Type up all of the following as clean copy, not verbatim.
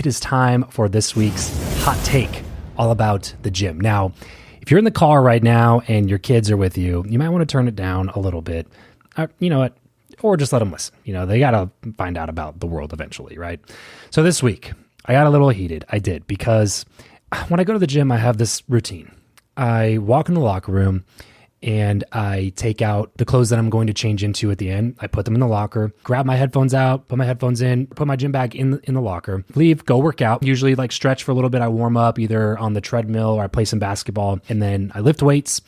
it is time for this week's hot take all about the gym. Now, if you're in the car right now and your kids are with you, you might want to turn it down a little bit. You know what? Or just let them listen. You know, they got to find out about the world eventually, right? So this week, I got a little heated. I did, because when I go to the gym, I have this routine. I walk in the locker room and I take out the clothes that I'm going to change into at the end. I put them in the locker, grab my headphones out, put my headphones in, put my gym bag in the locker, leave, go work out. Usually like stretch for a little bit. I warm up either on the treadmill or I play some basketball, and then I lift weights.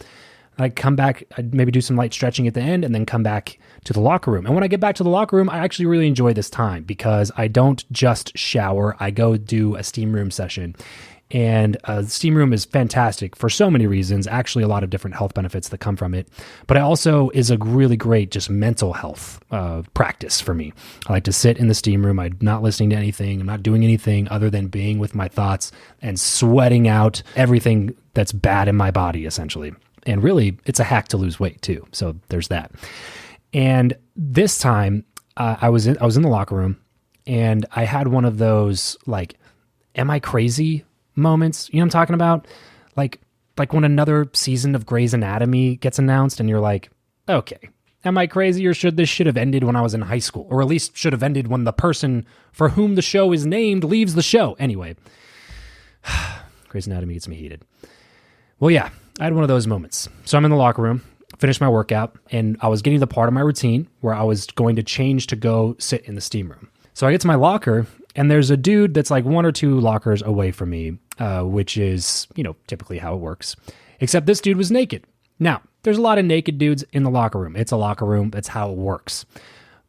I come back, I'd maybe do some light stretching at the end, and then come back to the locker room. And when I get back to the locker room, I actually really enjoy this time because I don't just shower. I go do a steam room session. And the steam room is fantastic for so many reasons, actually a lot of different health benefits that come from it. But it also is a really great just mental health practice for me. I like to sit in the steam room. I'm not listening to anything. I'm not doing anything other than being with my thoughts and sweating out everything that's bad in my body, essentially. And really, it's a hack to lose weight too. So there's that. And this time, I was in the locker room, and I had one of those like, "Am I crazy?" moments. You know what I'm talking about? Like when another season of Grey's Anatomy gets announced, and you're like, "Okay, am I crazy, or should this have ended when I was in high school, or at least should have ended when the person for whom the show is named leaves the show?" Anyway, Grey's Anatomy gets me heated. Well, yeah. I had one of those moments. So I'm in the locker room, finished my workout, and I was getting to the part of my routine where I was going to change to go sit in the steam room. So I get to my locker, and there's a dude that's like one or two lockers away from me, which is, you know, typically how it works. Except this dude was naked. Now, there's a lot of naked dudes in the locker room. It's a locker room. That's how it works.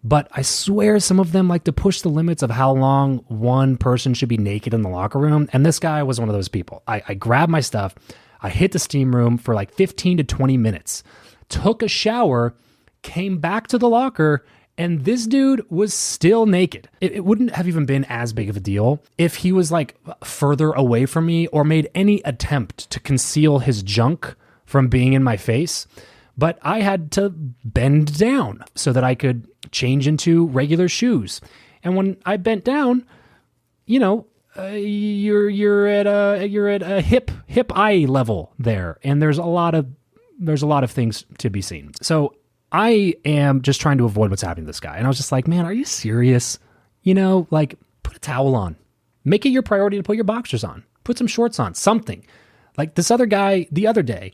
But I swear some of them like to push the limits of how long one person should be naked in the locker room. And this guy was one of those people. I grabbed my stuff. I hit the steam room for like 15 to 20 minutes, took a shower, came back to the locker, and this dude was still naked. It wouldn't have even been as big of a deal if he was like further away from me or made any attempt to conceal his junk from being in my face. But I had to bend down so that I could change into regular shoes. And when I bent down, you know, you're at a hip eye level there, and there's a lot of things to be seen. So I am just trying to avoid what's happening to this guy, and I was just like, man, are you serious? You know, like, put a towel on, make it your priority to put your boxers on, put some shorts on, something. Like this other guy the other day,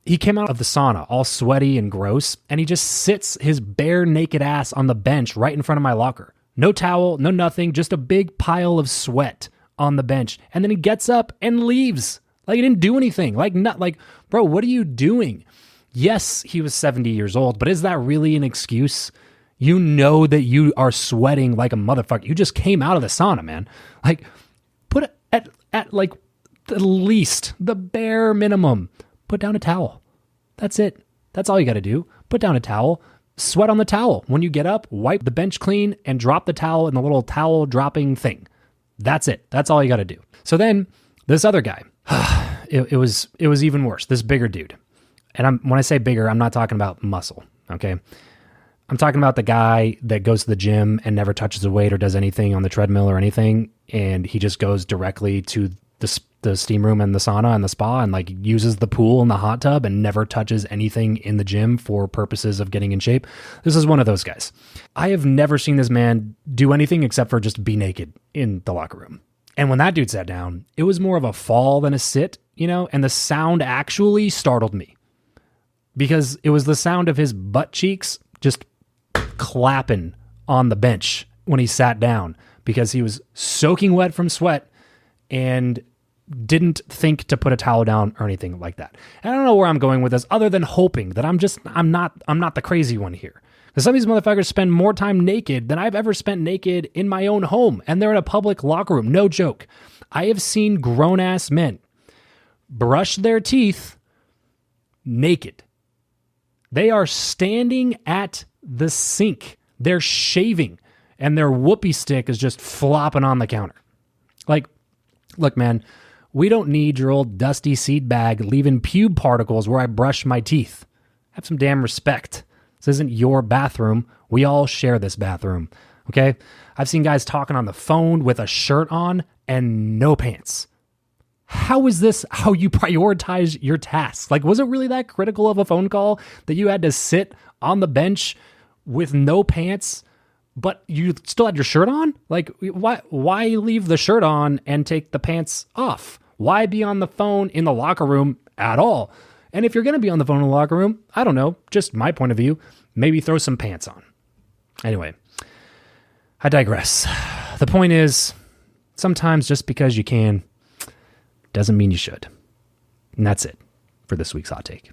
he came out of the sauna all sweaty and gross, and he just sits his bare naked ass on the bench right in front of my locker. No towel, no nothing, just a big pile of sweat on the bench. And then he gets up and leaves. Like he didn't do anything. Bro, what are you doing? Yes, he was 70 years old, but is that really an excuse? You know that you are sweating like a motherfucker. You just came out of the sauna, man. Like, put at like the least, the bare minimum, put down a towel. That's it. That's all you got to do. Put down a towel. Sweat on the towel. When you get up, wipe the bench clean and drop the towel in the little towel dropping thing. That's it. That's all you got to do. So then this other guy, it was even worse. This bigger dude. And when I say bigger, I'm not talking about muscle. Okay. I'm talking about the guy that goes to the gym and never touches a weight or does anything on the treadmill or anything. And he just goes directly to the steam room and the sauna and the spa and like uses the pool and the hot tub and never touches anything in the gym for purposes of getting in shape. This is one of those guys. I have never seen this man do anything except for just be naked in the locker room. And when that dude sat down, it was more of a fall than a sit, you know, and the sound actually startled me because it was the sound of his butt cheeks just clapping on the bench when he sat down because he was soaking wet from sweat and didn't think to put a towel down or anything like that. And I don't know where I'm going with this other than hoping that I'm not the crazy one here. Because some of these motherfuckers spend more time naked than I've ever spent naked in my own home. And they're in a public locker room. No joke. I have seen grown ass men brush their teeth naked. They are standing at the sink. They're shaving and their whoopee stick is just flopping on the counter. Like, look, man, we don't need your old dusty seed bag leaving pube particles where I brush my teeth. Have some damn respect. This isn't your bathroom. We all share this bathroom. Okay. I've seen guys talking on the phone with a shirt on and no pants. How is this how you prioritize your tasks? Like, was it really that critical of a phone call that you had to sit on the bench with no pants, but you still had your shirt on? Like, why leave the shirt on and take the pants off? Why be on the phone in the locker room at all? And if you're going to be on the phone in the locker room, I don't know, just my point of view, maybe throw some pants on. Anyway, I digress. The point is, sometimes just because you can doesn't mean you should. And that's it for this week's hot take.